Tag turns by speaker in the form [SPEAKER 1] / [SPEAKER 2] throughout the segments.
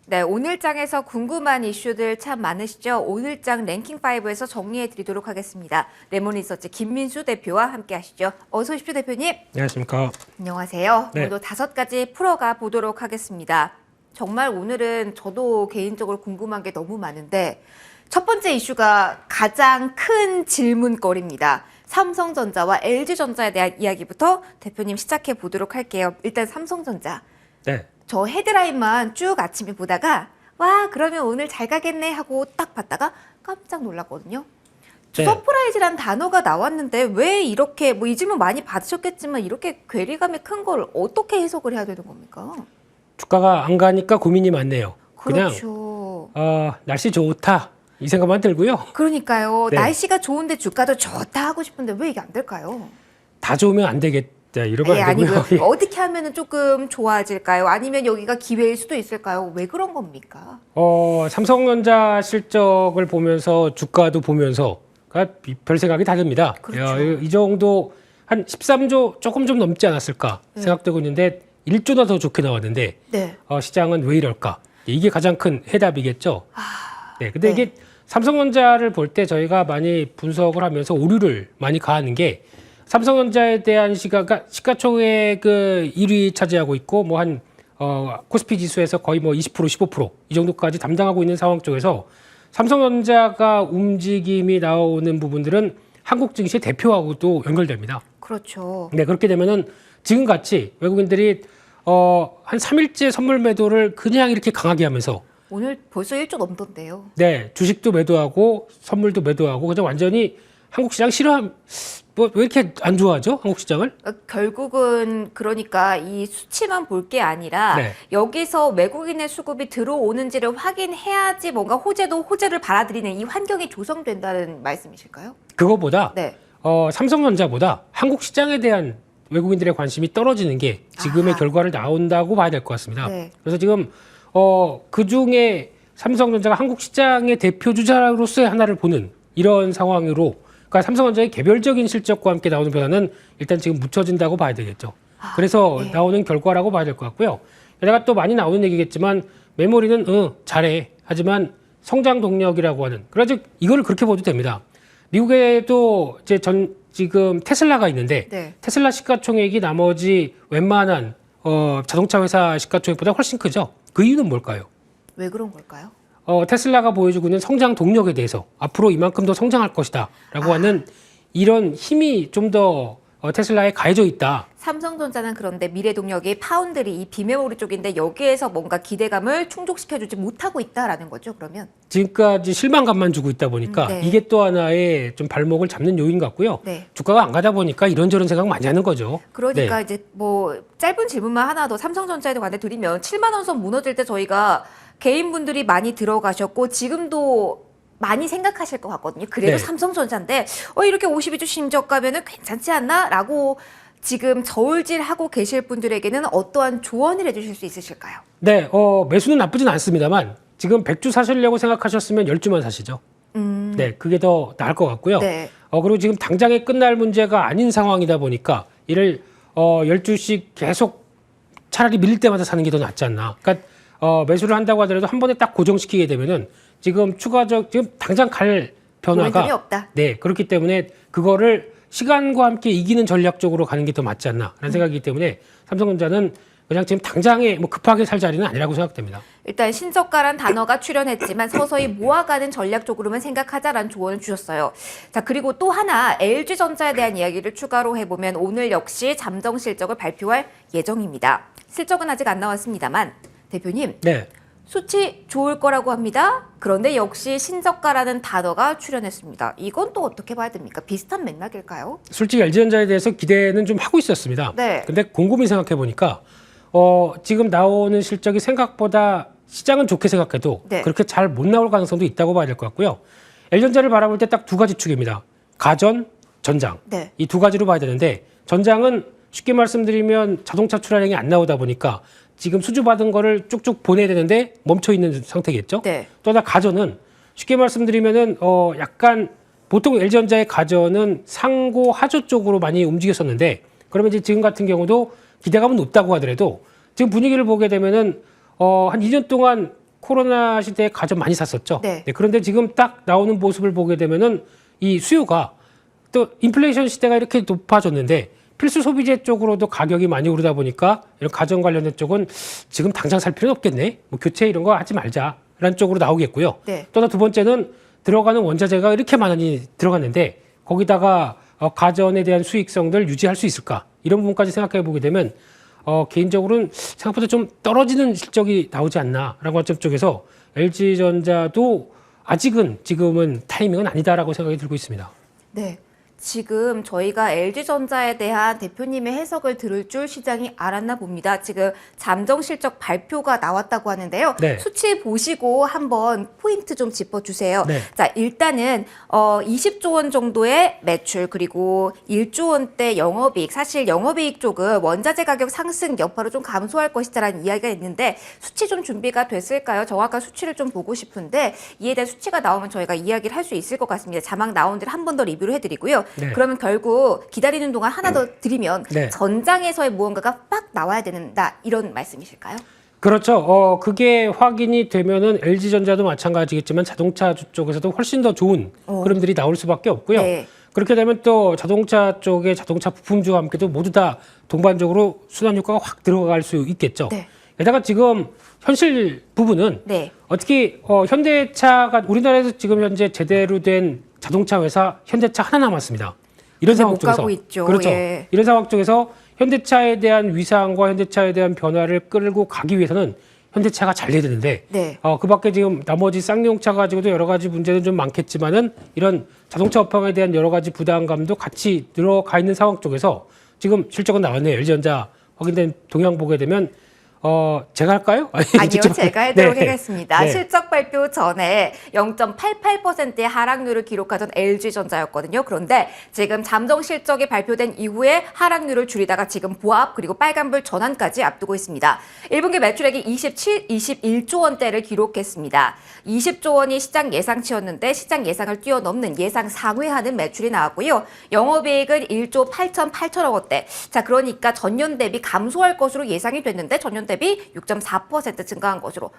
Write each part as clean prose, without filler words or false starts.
[SPEAKER 1] 네, 오늘장에서 궁금한 이슈들 참 많으시죠? 오늘장 랭킹5에서 정리해 드리도록 하겠습니다. 레몬리서치 김민수 대표와 함께 하시죠. 어서 오십시오, 대표님.
[SPEAKER 2] 안녕하십니까.
[SPEAKER 1] 안녕하세요.
[SPEAKER 2] 네.
[SPEAKER 1] 오늘도 5가지 풀어가 보도록 하겠습니다. 정말 오늘은 저도 개인적으로 궁금한 게 너무 많은데 첫 번째 이슈가 가장 큰 질문거리입니다. 삼성전자와 LG전자에 대한 이야기부터 대표님 시작해 보도록 할게요. 일단 삼성전자.
[SPEAKER 2] 네.
[SPEAKER 1] 저 헤드라인만 쭉 아침에 보다가 와 그러면 오늘 잘 가겠네 하고 딱 봤다가 깜짝 놀랐거든요.
[SPEAKER 2] 네.
[SPEAKER 1] 서프라이즈란 단어가 나왔는데 왜 이렇게 뭐 이 질문 많이 받으셨겠지만 이렇게 괴리감이 큰 걸 어떻게 해석을 해야 되는 겁니까?
[SPEAKER 2] 주가가 안 가니까 고민이 많네요.
[SPEAKER 1] 그렇죠.
[SPEAKER 2] 날씨 좋다 이 생각만 들고요.
[SPEAKER 1] 그러니까요.
[SPEAKER 2] 네.
[SPEAKER 1] 날씨가 좋은데 주가도 좋다 하고 싶은데 왜 이게 안 될까요?
[SPEAKER 2] 다 좋으면 안 되겠다 이러면 안 되고요.
[SPEAKER 1] 아니고요. 어떻게 하면 조금 좋아질까요? 아니면 여기가 기회일 수도 있을까요? 왜 그런 겁니까?
[SPEAKER 2] 삼성전자 실적을 보면서 주가도 보면서 별 생각이 다릅니다.
[SPEAKER 1] 그렇죠.
[SPEAKER 2] 이 정도 한 13조 조금 좀 넘지 않았을까 생각되고 있는데 1조나 더 좋게 나왔는데
[SPEAKER 1] 네.
[SPEAKER 2] 시장은 왜 이럴까? 이게 가장 큰 해답이겠죠. 네, 근데
[SPEAKER 1] 네.
[SPEAKER 2] 이게 삼성전자를 볼 때 저희가 많이 분석을 하면서 오류를 많이 가하는 게 삼성전자에 대한 시가총액 그 1위 차지하고 있고 뭐 한 코스피 지수에서 거의 뭐 20% 15% 이 정도까지 담당하고 있는 상황 쪽에서 삼성전자가 움직임이 나오는 부분들은 한국 증시의 대표하고도 연결됩니다.
[SPEAKER 1] 그렇죠.
[SPEAKER 2] 네, 그렇게 되면은 지금 같이 외국인들이 한 3일째 선물 매도를 그냥 이렇게 강하게 하면서
[SPEAKER 1] 오늘 벌써 1조 넘던데요.
[SPEAKER 2] 네, 주식도 매도하고 선물도 매도하고 그냥 완전히 한국 시장 싫어함 뭐 왜 이렇게 안 좋아하죠? 한국 시장을?
[SPEAKER 1] 결국은 그러니까 이 수치만 볼 게 아니라
[SPEAKER 2] 네.
[SPEAKER 1] 여기서 외국인의 수급이 들어오는지를 확인해야지 뭔가 호재를 받아들이는 이 환경이 조성된다는 말씀이실까요?
[SPEAKER 2] 그거보다
[SPEAKER 1] 네.
[SPEAKER 2] 삼성전자보다 한국 시장에 대한 외국인들의 관심이 떨어지는 게 지금의
[SPEAKER 1] 아하.
[SPEAKER 2] 결과를 나온다고 봐야 될 것 같습니다.
[SPEAKER 1] 네.
[SPEAKER 2] 그래서 지금 그 중에 삼성전자가 한국 시장의 대표 주자로서의 하나를 보는 이런 상황으로 그러니까 삼성전자의 개별적인 실적과 함께 나오는 변화는 일단 지금 묻혀진다고 봐야 되겠죠. 그래서
[SPEAKER 1] 네.
[SPEAKER 2] 나오는 결과라고 봐야 될 것 같고요. 게다가 또 많이 나오는 얘기겠지만 메모리는 잘해. 하지만 성장 동력이라고 하는 그래서 이거를 그렇게 보도 됩니다. 미국에도 지금 테슬라가 있는데
[SPEAKER 1] 네.
[SPEAKER 2] 테슬라 시가총액이 나머지 웬만한 자동차 회사 시가총액보다 훨씬 크죠. 그 이유는 뭘까요?
[SPEAKER 1] 왜 그런 걸까요?
[SPEAKER 2] 테슬라가 보여주고 있는 성장 동력에 대해서 앞으로 이만큼 더 성장할 것이다 라고 하는 이런 힘이 좀 더 테슬라에 가해져 있다.
[SPEAKER 1] 삼성전자는 그런데 미래동력이 파운드리 이 비메모리 쪽인데 여기에서 뭔가 기대감을 충족시켜주지 못하고 있다라는 거죠. 그러면
[SPEAKER 2] 지금까지 실망감만 주고 있다 보니까
[SPEAKER 1] 네.
[SPEAKER 2] 이게 또 하나의 좀 발목을 잡는 요인 같고요.
[SPEAKER 1] 네.
[SPEAKER 2] 주가가 안 가다 보니까 이런저런 생각 많이 하는 거죠.
[SPEAKER 1] 그러니까
[SPEAKER 2] 네.
[SPEAKER 1] 이제 뭐 짧은 질문만 하나 더 삼성전자에 관해 드리면 7만 원 선 무너질 때 저희가 개인분들이 많이 들어가셨고 지금도 많이 생각하실 것 같거든요. 그래도
[SPEAKER 2] 네.
[SPEAKER 1] 삼성전자인데 이렇게 52주 신적 가면은 괜찮지 않나?라고 지금 저울질하고 계실 분들에게는 어떠한 조언을 해주실 수 있으실까요?
[SPEAKER 2] 네, 매수는 나쁘진 않습니다만 지금 100주 사시려고 생각하셨으면 10주만 사시죠. 네, 그게 더 나을 것 같고요.
[SPEAKER 1] 네.
[SPEAKER 2] 그리고 지금 당장에 끝날 문제가 아닌 상황이다 보니까 이를 10주씩 계속 차라리 밀릴 때마다 사는 게 더 낫지 않나. 그러니까 매수를 한다고 하더라도 한 번에 딱 고정시키게 되면은 지금 지금 당장 갈 변화가
[SPEAKER 1] momentum이 없다.
[SPEAKER 2] 네, 그렇기 때문에 그거를 시간과 함께 이기는 전략적으로 가는 게 더 맞지 않나라는 생각이기 때문에 삼성전자는 그냥 지금 당장에 뭐 급하게 살 자리는 아니라고 생각됩니다.
[SPEAKER 1] 일단 신저가란 단어가 출연했지만 서서히 모아가는 전략적으로만 생각하자라는 조언을 주셨어요. 자, 그리고 또 하나 LG전자에 대한 이야기를 추가로 해보면 오늘 역시 잠정 실적을 발표할 예정입니다. 실적은 아직 안 나왔습니다만 대표님
[SPEAKER 2] 네.
[SPEAKER 1] 수치 좋을 거라고 합니다. 그런데 역시 신저가라는 단어가 출연했습니다. 이건 또 어떻게 봐야 됩니까? 비슷한 맥락일까요?
[SPEAKER 2] 솔직히 LG전자에 대해서 기대는 좀 하고 있었습니다.
[SPEAKER 1] 네.
[SPEAKER 2] 근데 곰곰이 생각해 보니까 지금 나오는 실적이 생각보다 시장은 좋게 생각해도
[SPEAKER 1] 네.
[SPEAKER 2] 그렇게 잘 못 나올 가능성도 있다고 봐야 될 것 같고요. LG전자를 바라볼 때 딱 두 가지 축입니다. 가전, 전장.
[SPEAKER 1] 네.
[SPEAKER 2] 이 두 가지로 봐야 되는데 전장은 쉽게 말씀드리면 자동차 출하량이 안 나오다 보니까 지금 수주받은 거를 쭉쭉 보내야 되는데 멈춰 있는 상태겠죠.
[SPEAKER 1] 네.
[SPEAKER 2] 또 하나 가전은 쉽게 말씀드리면은 약간 보통 LG전자의 가전은 상고 하조 쪽으로 많이 움직였었는데 그러면 이제 지금 같은 경우도 기대감은 높다고 하더라도 지금 분위기를 보게 되면은 한 2년 동안 코로나 시대에 가전 많이 샀었죠.
[SPEAKER 1] 네.
[SPEAKER 2] 그런데 지금 딱 나오는 모습을 보게 되면은 이 수요가 또 인플레이션 시대가 이렇게 높아졌는데 필수 소비재 쪽으로도 가격이 많이 오르다 보니까 이런 가전 관련된 쪽은 지금 당장 살 필요는 없겠네. 뭐 교체 이런 거 하지 말자라는 쪽으로 나오겠고요.
[SPEAKER 1] 네.
[SPEAKER 2] 또 하나 두 번째는 들어가는 원자재가 이렇게 많이 들어갔는데 거기다가 가전에 대한 수익성들 유지할 수 있을까? 이런 부분까지 생각해 보게 되면 개인적으로는 생각보다 좀 떨어지는 실적이 나오지 않나라는 관점 쪽에서 LG전자도 아직은 지금은 타이밍은 아니다라고 생각이 들고 있습니다.
[SPEAKER 1] 네. 지금 저희가 LG전자에 대한 대표님의 해석을 들을 줄 시장이 알았나 봅니다. 지금 잠정 실적 발표가 나왔다고 하는데요.
[SPEAKER 2] 네.
[SPEAKER 1] 수치 보시고 한번 포인트 좀 짚어주세요.
[SPEAKER 2] 네.
[SPEAKER 1] 자, 일단은 20조 원 정도의 매출 그리고 1조 원대 영업이익. 사실 영업이익 쪽은 원자재 가격 상승 여파로 좀 감소할 것이다라는 이야기가 있는데 수치 좀 준비가 됐을까요? 정확한 수치를 좀 보고 싶은데 이에 대한 수치가 나오면 저희가 이야기를 할 수 있을 것 같습니다. 자막 나온 데를 한 번 더 리뷰를 해드리고요.
[SPEAKER 2] 네.
[SPEAKER 1] 그러면 결국 기다리는 동안 하나 더 드리면
[SPEAKER 2] 네.
[SPEAKER 1] 전장에서의 무언가가 빡 나와야 된다 이런 말씀이실까요?
[SPEAKER 2] 그렇죠. 그게 확인이 되면은 LG전자도 마찬가지겠지만 자동차 쪽에서도 훨씬 더 좋은 흐름들이 나올 수밖에 없고요.
[SPEAKER 1] 네.
[SPEAKER 2] 그렇게 되면 또 자동차 쪽의 자동차 부품주와 함께도 모두 다 동반적으로 순환 효과가 확 들어갈 수 있겠죠.
[SPEAKER 1] 네.
[SPEAKER 2] 게다가 지금 현실 부분은
[SPEAKER 1] 네.
[SPEAKER 2] 어떻게 현대차가 우리나라에서 지금 현재 제대로 된 자동차 회사 현대차 하나 남았습니다. 이런 상황
[SPEAKER 1] 못
[SPEAKER 2] 쪽에서
[SPEAKER 1] 가고 있죠.
[SPEAKER 2] 그렇죠.
[SPEAKER 1] 예.
[SPEAKER 2] 이런 상황 쪽에서 현대차에 대한 위상과 현대차에 대한 변화를 끌고 가기 위해서는 현대차가 잘 돼야 되는데
[SPEAKER 1] 네.
[SPEAKER 2] 그밖에 지금 나머지 쌍용차 가지고도 여러 가지 문제는 좀 많겠지만은 이런 자동차 업황에 대한 여러 가지 부담감도 같이 들어가 있는 상황 쪽에서 지금 실적은 나왔네요. LG전자 확인된 동향 보게 되면 제가 할까요?
[SPEAKER 1] 아니요, 제가 해도록
[SPEAKER 2] 네.
[SPEAKER 1] 하겠습니다.
[SPEAKER 2] 네.
[SPEAKER 1] 실적 발표 전에 0.88%의 하락률을 기록하던 LG전자였거든요. 그런데 지금 잠정 실적이 발표된 이후에 하락률을 줄이다가 지금 보합 그리고 빨간불 전환까지 앞두고 있습니다. 1분기 매출액이 21조 원대를 기록했습니다. 20조 원이 시장 예상치였는데 시장 예상을 뛰어넘는 예상 상회하는 매출이 나왔고요. 영업이익은 1조 8천억 원대. 자, 그러니까 전년 대비 감소할 것으로 예상이 됐는데 전년 대비 6.4% 증가한 것으로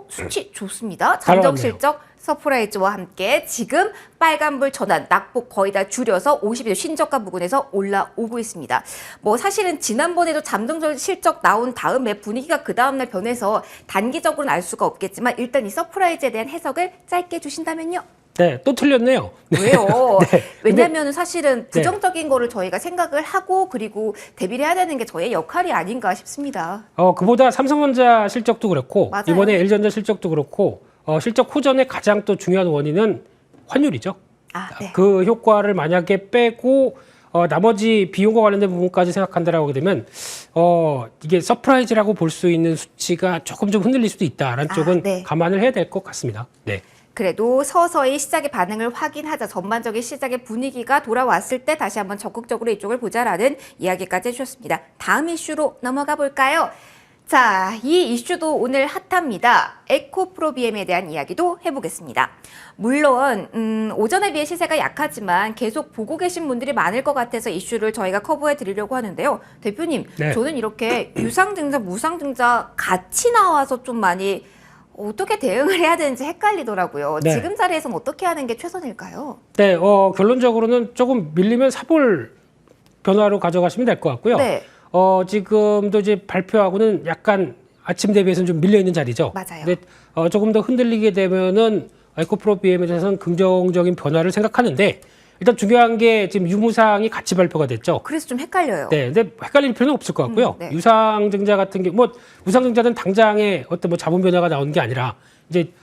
[SPEAKER 1] 수치 좋습니다.
[SPEAKER 2] 잘
[SPEAKER 1] 잠정
[SPEAKER 2] 나왔네요.
[SPEAKER 1] 실적 서프라이즈와 함께 지금 빨간불 전환 낙폭 거의 다 줄여서 50일 신저가 부근에서 올라오고 있습니다. 뭐 사실은 지난번에도 잠정 실적 나온 다음에 분위기가 그 다음날 변해서 단기적으로는 알 수가 없겠지만 일단 이 서프라이즈에 대한 해석을 짧게 주신다면요.
[SPEAKER 2] 네, 또 틀렸네요.
[SPEAKER 1] 왜요?
[SPEAKER 2] 네.
[SPEAKER 1] 왜냐하면 사실은
[SPEAKER 2] 네.
[SPEAKER 1] 부정적인 거를 저희가 생각을 하고 그리고 대비를 해야 되는 게 저의 역할이 아닌가 싶습니다.
[SPEAKER 2] 그보다 삼성전자 실적도 그렇고
[SPEAKER 1] 맞아요.
[SPEAKER 2] 이번에 LG전자 실적도 그렇고 실적 호전의 가장 또 중요한 원인은 환율이죠.
[SPEAKER 1] 네.
[SPEAKER 2] 그 효과를 만약에 빼고 나머지 비용과 관련된 부분까지 생각한다라고 하게 되면 이게 서프라이즈라고 볼 수 있는 수치가 조금 좀 흔들릴 수도 있다라는 쪽은
[SPEAKER 1] 네.
[SPEAKER 2] 감안을 해야 될 것 같습니다. 네.
[SPEAKER 1] 그래도 서서히 시장의 반응을 확인하자 전반적인 시장의 분위기가 돌아왔을 때 다시 한번 적극적으로 이쪽을 보자라는 이야기까지 해주셨습니다. 다음 이슈로 넘어가 볼까요? 자, 이 이슈도 오늘 핫합니다. 에코프로비엠에 대한 이야기도 해보겠습니다. 물론 오전에 비해 시세가 약하지만 계속 보고 계신 분들이 많을 것 같아서 이슈를 저희가 커버해 드리려고 하는데요. 대표님,
[SPEAKER 2] 네.
[SPEAKER 1] 저는 이렇게 유상증자, 무상증자 같이 나와서 좀 많이 어떻게 대응을 해야 되는지 헷갈리더라고요.
[SPEAKER 2] 네.
[SPEAKER 1] 지금 자리에서는 어떻게 하는 게 최선일까요?
[SPEAKER 2] 네, 결론적으로는 조금 밀리면 사볼 변화로 가져가시면 될 것 같고요.
[SPEAKER 1] 네.
[SPEAKER 2] 지금도 이제 발표하고는 약간 아침 대비해서는 좀 밀려 있는 자리죠.
[SPEAKER 1] 맞아요.
[SPEAKER 2] 근데 조금 더 흔들리게 되면은 에코프로 BM에 대해서는 긍정적인 변화를 생각하는데 일단 중요한 게 지금 유무상이 같이 발표가 됐죠.
[SPEAKER 1] 그래서 좀 헷갈려요.
[SPEAKER 2] 네, 근데 헷갈릴 필요는 없을 것 같고요.
[SPEAKER 1] 네.
[SPEAKER 2] 유상증자 같은 게 뭐 유상증자는 당장에 어떤 뭐 자본 변화가 나오는 게 아니라 이제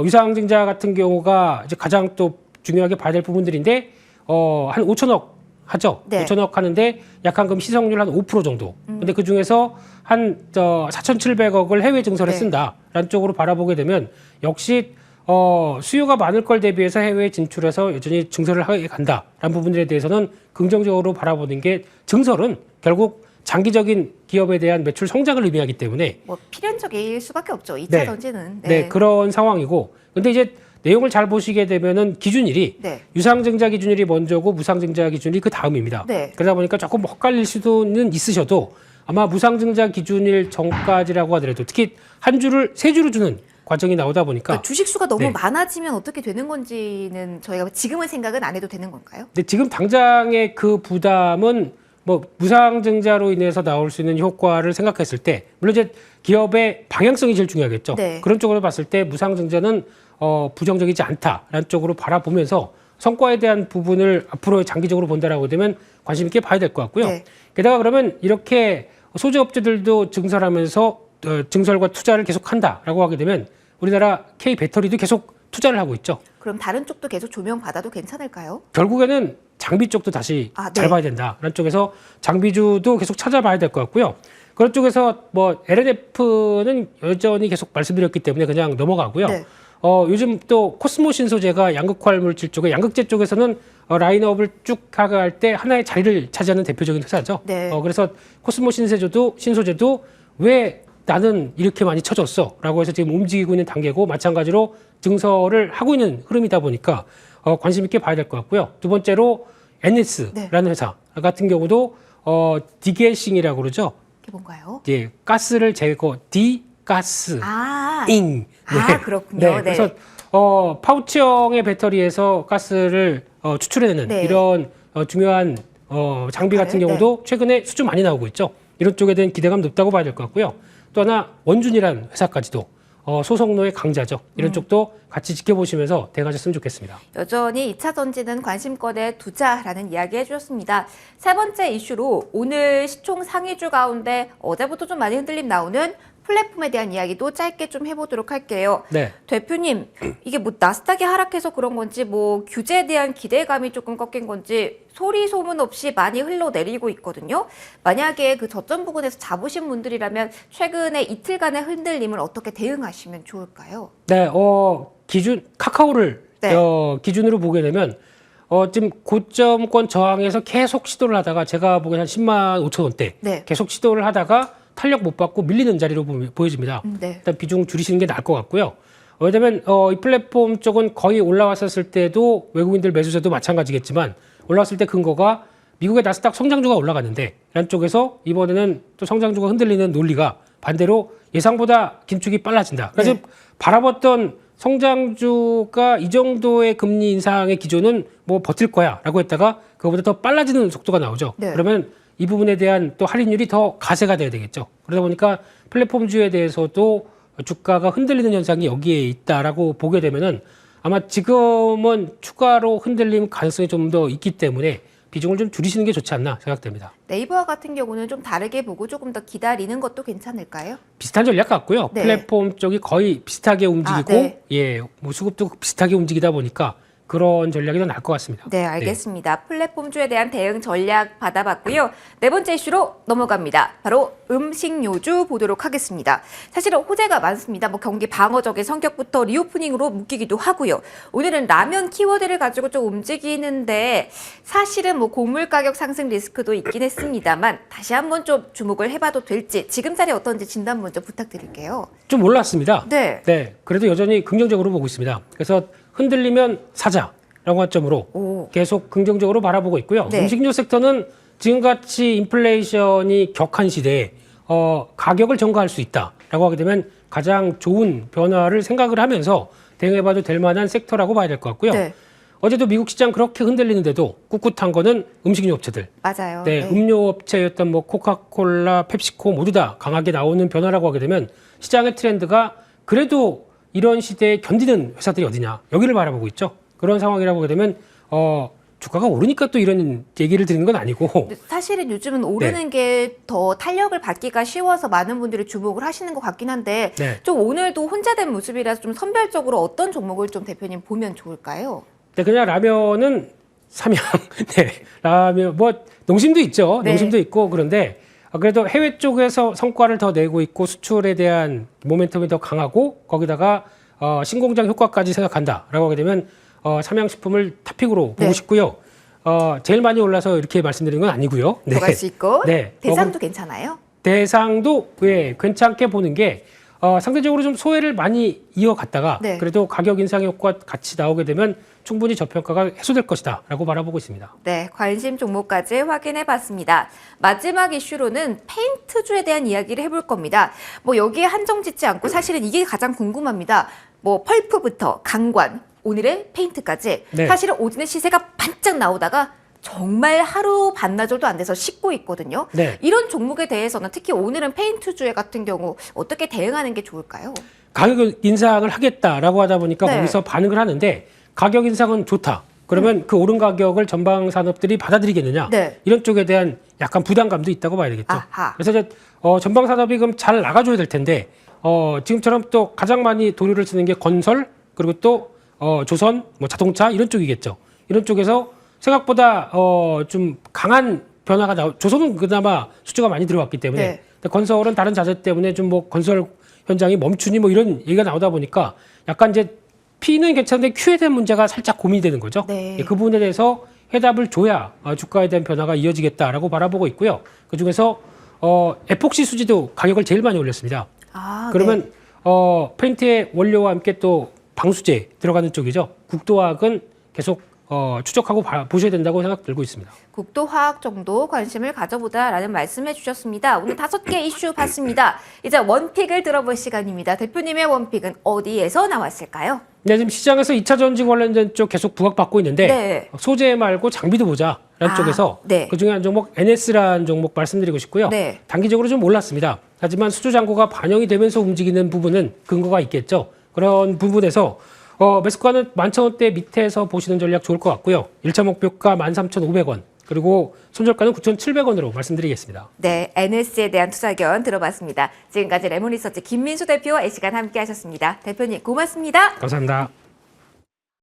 [SPEAKER 2] 유상증자 같은 경우가 이제 가장 또 중요하게 봐야 될 부분들인데 한 5천억 하죠.
[SPEAKER 1] 네.
[SPEAKER 2] 5천억 하는데 약한금 시성률 한 5% 정도. 근데 그 중에서 한 4,700억을 해외 증설에
[SPEAKER 1] 네.
[SPEAKER 2] 쓴다라는 쪽으로 바라보게 되면 역시 수요가 많을 걸 대비해서 해외 진출해서 여전히 증설을 하게 간다라는 부분들에 대해서는 긍정적으로 바라보는 게 증설은 결국 장기적인 기업에 대한 매출 성장을 의미하기 때문에
[SPEAKER 1] 뭐 필연적일 수밖에 없죠. 2차
[SPEAKER 2] 네.
[SPEAKER 1] 전지는.
[SPEAKER 2] 네, 그런 상황이고. 근데 이제 내용을 잘 보시게 되면은 기준일이
[SPEAKER 1] 네.
[SPEAKER 2] 유상증자 기준일이 먼저고 무상증자 기준일이 그 다음입니다.
[SPEAKER 1] 네.
[SPEAKER 2] 그러다 보니까 조금 헛갈릴 수는 있으셔도 아마 무상증자 기준일 전까지라고 하더라도 특히 한 주를 세 주로 주는 과정이 나오다 보니까
[SPEAKER 1] 그러니까 주식 수가 너무
[SPEAKER 2] 네.
[SPEAKER 1] 많아지면 어떻게 되는 건지는 저희가 지금은 생각은 안 해도 되는 건가요?
[SPEAKER 2] 근데 지금 당장의 그 부담은 뭐 무상증자로 인해서 나올 수 있는 효과를 생각했을 때 물론 이제 기업의 방향성이 제일 중요하겠죠.
[SPEAKER 1] 네.
[SPEAKER 2] 그런 쪽으로 봤을 때 무상증자는 부정적이지 않다라는 쪽으로 바라보면서 성과에 대한 부분을 앞으로 장기적으로 본다라고 되면 관심 있게 봐야 될 것 같고요.
[SPEAKER 1] 네.
[SPEAKER 2] 게다가 그러면 이렇게 소재업체들도 증설하면서 증설과 투자를 계속한다라고 하게 되면 우리나라 K 배터리도 계속 투자를 하고 있죠.
[SPEAKER 1] 그럼 다른 쪽도 계속 조명받아도 괜찮을까요?
[SPEAKER 2] 결국에는 장비 쪽도 다시
[SPEAKER 1] 아, 네.
[SPEAKER 2] 잘 봐야 된다라는 쪽에서 장비주도 계속 찾아봐야 될 것 같고요. 그런 쪽에서 뭐 LNF는 여전히 계속 말씀드렸기 때문에 그냥 넘어가고요.
[SPEAKER 1] 네.
[SPEAKER 2] 요즘 또 코스모 신소재가 양극활 물질 쪽에 양극재 쪽에서는 라인업을 쭉 가갈 때 하나의 자리를 차지하는 대표적인 회사죠.
[SPEAKER 1] 네.
[SPEAKER 2] 그래서 코스모 신소재도 왜 나는 이렇게 많이 쳐졌어? 라고 해서 지금 움직이고 있는 단계고 마찬가지로 증설을 하고 있는 흐름이다 보니까 관심 있게 봐야 될 것 같고요. 두 번째로 NS라는 회사 같은 경우도 디게싱이라고 그러죠.
[SPEAKER 1] 이게 뭔가요?
[SPEAKER 2] 예, 가스를 디가스.
[SPEAKER 1] 아,
[SPEAKER 2] 잉.
[SPEAKER 1] 아, 그렇군요. 네.
[SPEAKER 2] 그래서 파우치형의 배터리에서 가스를 추출해내는
[SPEAKER 1] 네.
[SPEAKER 2] 이런 중요한 장비 같은
[SPEAKER 1] 네.
[SPEAKER 2] 경우도 최근에 수주 많이 나오고 있죠. 이런 쪽에 대한 기대감 높다고 봐야 될 것 같고요. 또 하나 원준이라는 회사까지도 소속노의 강자죠. 이런 쪽도 같이 지켜보시면서 대응하셨으면 좋겠습니다.
[SPEAKER 1] 여전히 2차 전지는 관심권에 두자라는 이야기 해주셨습니다. 세 번째 이슈로 오늘 시총 상위주 가운데 어제부터 좀 많이 흔들림 나오는 플랫폼에 대한 이야기도 짧게 좀 해보도록 할게요.
[SPEAKER 2] 네.
[SPEAKER 1] 대표님, 이게 뭐 나스닥이 하락해서 그런 건지 뭐 규제에 대한 기대감이 조금 꺾인 건지 소리 소문 없이 많이 흘러내리고 있거든요. 만약에 그 저점 부근에서 잡으신 분들이라면 최근에 이틀간의 흔들림을 어떻게 대응하시면 좋을까요?
[SPEAKER 2] 네, 카카오를
[SPEAKER 1] 네.
[SPEAKER 2] 기준으로 보게 되면 지금 고점권 저항에서 계속 시도를 하다가 제가 보기엔 한 10만 5천 원대
[SPEAKER 1] 네.
[SPEAKER 2] 계속 시도를 하다가 탄력 못 받고 밀리는 자리로 보여집니다.
[SPEAKER 1] 네.
[SPEAKER 2] 일단 비중 줄이시는 게 나을 것 같고요. 왜냐하면 이 플랫폼 쪽은 거의 올라왔었을 때도 외국인들 매수세도 마찬가지겠지만 올라왔을 때 근거가 미국의 나스닥 성장주가 올라갔는데 이런 쪽에서 이번에는 또 성장주가 흔들리는 논리가 반대로 예상보다 긴축이 빨라진다. 그래서
[SPEAKER 1] 네.
[SPEAKER 2] 바라봤던 성장주가 이 정도의 금리 인상의 기조는 뭐 버틸 거야라고 했다가 그거보다 더 빨라지는 속도가 나오죠.
[SPEAKER 1] 네.
[SPEAKER 2] 그러면 이 부분에 대한 또 할인율이 더 가세가 돼야 되겠죠. 그러다 보니까 플랫폼주에 대해서도 주가가 흔들리는 현상이 여기에 있다라고 보게 되면은 아마 지금은 추가로 흔들림 가능성이 좀 더 있기 때문에 비중을 좀 줄이시는 게 좋지 않나 생각됩니다.
[SPEAKER 1] 네이버와 같은 경우는 좀 다르게 보고 조금 더 기다리는 것도 괜찮을까요?
[SPEAKER 2] 비슷한 전략 같고요.
[SPEAKER 1] 네.
[SPEAKER 2] 플랫폼 쪽이 거의 비슷하게 움직이고,
[SPEAKER 1] 네.
[SPEAKER 2] 예, 뭐 수급도 비슷하게 움직이다 보니까 그런 전략이 더 나을 것 같습니다.
[SPEAKER 1] 네, 알겠습니다. 플랫폼주에 대한 대응 전략 받아봤고요. 네 번째 이슈로 넘어갑니다. 바로 음식료주 보도록 하겠습니다. 사실은 호재가 많습니다. 뭐 경기 방어적인 성격부터 리오프닝으로 묶이기도 하고요. 오늘은 라면 키워드를 가지고 좀 움직이는데 사실은 뭐 곡물 가격 상승 리스크도 있긴 했습니다만 다시 한번 좀 주목을 해봐도 될지 지금 자리 어떤지 진단 먼저 부탁드릴게요.
[SPEAKER 2] 좀 올랐습니다.
[SPEAKER 1] 네.
[SPEAKER 2] 네, 그래도 여전히 긍정적으로 보고 있습니다. 그래서 흔들리면 사자라고 관점으로
[SPEAKER 1] 오.
[SPEAKER 2] 계속 긍정적으로 바라보고 있고요.
[SPEAKER 1] 네.
[SPEAKER 2] 음식료 섹터는 지금같이 인플레이션이 격한 시대에 가격을 전가할 수 있다라고 하게 되면 가장 좋은 변화를 생각을 하면서 대응해봐도 될 만한 섹터라고 봐야 될 것 같고요.
[SPEAKER 1] 네.
[SPEAKER 2] 어제도 미국 시장 그렇게 흔들리는데도 꿋꿋한 거는 음식료 업체들.
[SPEAKER 1] 맞아요.
[SPEAKER 2] 네, 음료 업체였던 뭐 코카콜라, 펩시코 모두 다 강하게 나오는 변화라고 하게 되면 시장의 트렌드가 그래도 이런 시대에 견디는 회사들이 어디냐 여기를 바라보고 있죠. 그런 상황이라고 하게 되면 주가가 오르니까 또 이런 얘기를 드리는 건 아니고
[SPEAKER 1] 근데 사실은 요즘은 오르는 게 더 탄력을 받기가 쉬워서 많은 분들이 주목을 하시는 것 같긴 한데
[SPEAKER 2] 네.
[SPEAKER 1] 좀 오늘도 혼자된 모습이라서 좀 선별적으로 어떤 종목을 좀 대표님 보면 좋을까요?
[SPEAKER 2] 네, 그냥 라면은 삼양 네, 라면 뭐 농심도 있죠.
[SPEAKER 1] 네.
[SPEAKER 2] 농심도 있고 그런데 그래도 해외 쪽에서 성과를 더 내고 있고 수출에 대한 모멘텀이 더 강하고 거기다가 신공장 효과까지 생각한다라고 하게 되면 삼양식품을 탑픽으로 보고
[SPEAKER 1] 네.
[SPEAKER 2] 싶고요. 제일 많이 올라서 이렇게 말씀드리는 건 아니고요.
[SPEAKER 1] 들어갈 수 있고
[SPEAKER 2] 네.
[SPEAKER 1] 대상도 괜찮아요?
[SPEAKER 2] 대상도 예, 괜찮게 보는 게 상대적으로 좀 소외를 많이 이어갔다가
[SPEAKER 1] 네.
[SPEAKER 2] 그래도 가격 인상 효과 같이 나오게 되면 충분히 저평가가 해소될 것이다라고 바라보고 있습니다.
[SPEAKER 1] 네, 관심 종목까지 확인해 봤습니다. 마지막 이슈로는 페인트주에 대한 이야기를 해볼 겁니다. 뭐 여기에 한정 짓지 않고 사실은 이게 가장 궁금합니다. 뭐 펄프부터 강관, 오늘의 페인트까지
[SPEAKER 2] 네.
[SPEAKER 1] 사실은 오전에 시세가 반짝 나오다가 정말 하루 반나절도 안 돼서 식고 있거든요.
[SPEAKER 2] 네.
[SPEAKER 1] 이런 종목에 대해서는 특히 오늘은 페인트주에 같은 경우 어떻게 대응하는 게 좋을까요?
[SPEAKER 2] 가격 인상을 하겠다라고 하다 보니까
[SPEAKER 1] 네.
[SPEAKER 2] 거기서 반응을 하는데 가격 인상은 좋다. 그러면 그 오른 가격을 전방 산업들이 받아들이겠느냐?
[SPEAKER 1] 네.
[SPEAKER 2] 이런 쪽에 대한 약간 부담감도 있다고 봐야 되겠죠.
[SPEAKER 1] 아하.
[SPEAKER 2] 그래서 이제 전방 산업이 그럼 잘 나가줘야 될 텐데 지금처럼 또 가장 많이 도료를 쓰는 게 건설 그리고 또 조선, 뭐 자동차 이런 쪽이겠죠. 이런 쪽에서 생각보다 좀 강한 변화가 조선은 그나마 수주가 많이 들어왔기 때문에
[SPEAKER 1] 네.
[SPEAKER 2] 근데 건설은 다른 자재 때문에 좀 뭐 건설 현장이 멈추니 뭐 이런 얘기가 나오다 보니까 약간 이제 P는 괜찮은데 Q에 대한 문제가 살짝 고민이 되는 거죠.
[SPEAKER 1] 네.
[SPEAKER 2] 그 부분에 대해서 해답을 줘야 주가에 대한 변화가 이어지겠다라고 바라보고 있고요. 그 중에서 에폭시 수지도 가격을 제일 많이 올렸습니다.
[SPEAKER 1] 아,
[SPEAKER 2] 그러면 페인트의 원료와 함께 또 방수제 들어가는 쪽이죠. 국도화학은 계속 추적하고 보셔야 된다고 생각 들고 있습니다.
[SPEAKER 1] 국도화학 정도 관심을 가져보다라는 말씀해 주셨습니다. 오늘 5개 이슈 봤습니다. 이제 원픽을 들어볼 시간입니다. 대표님의 원픽은 어디에서 나왔을까요?
[SPEAKER 2] 네, 지금 시장에서 2차 전지 관련된 쪽 계속 부각받고 있는데
[SPEAKER 1] 네.
[SPEAKER 2] 소재 말고 장비도 보자라는 쪽에서
[SPEAKER 1] 네.
[SPEAKER 2] 그중에 한 종목 NS라는 종목 말씀드리고 싶고요.
[SPEAKER 1] 네.
[SPEAKER 2] 단기적으로 좀 올랐습니다. 하지만 수주 잔고가 반영이 되면서 움직이는 부분은 근거가 있겠죠. 그런 부분에서 매수가는 11,000원대 밑에서 보시는 전략 좋을 것 같고요. 1차 목표가 13,500원 그리고 손절가는 9,700원으로 말씀드리겠습니다.
[SPEAKER 1] 네, NS에 대한 투자 의견 들어봤습니다. 지금까지 레몬리서치 김민수 대표와 이 시간 함께 하셨습니다. 대표님 고맙습니다.
[SPEAKER 2] 감사합니다.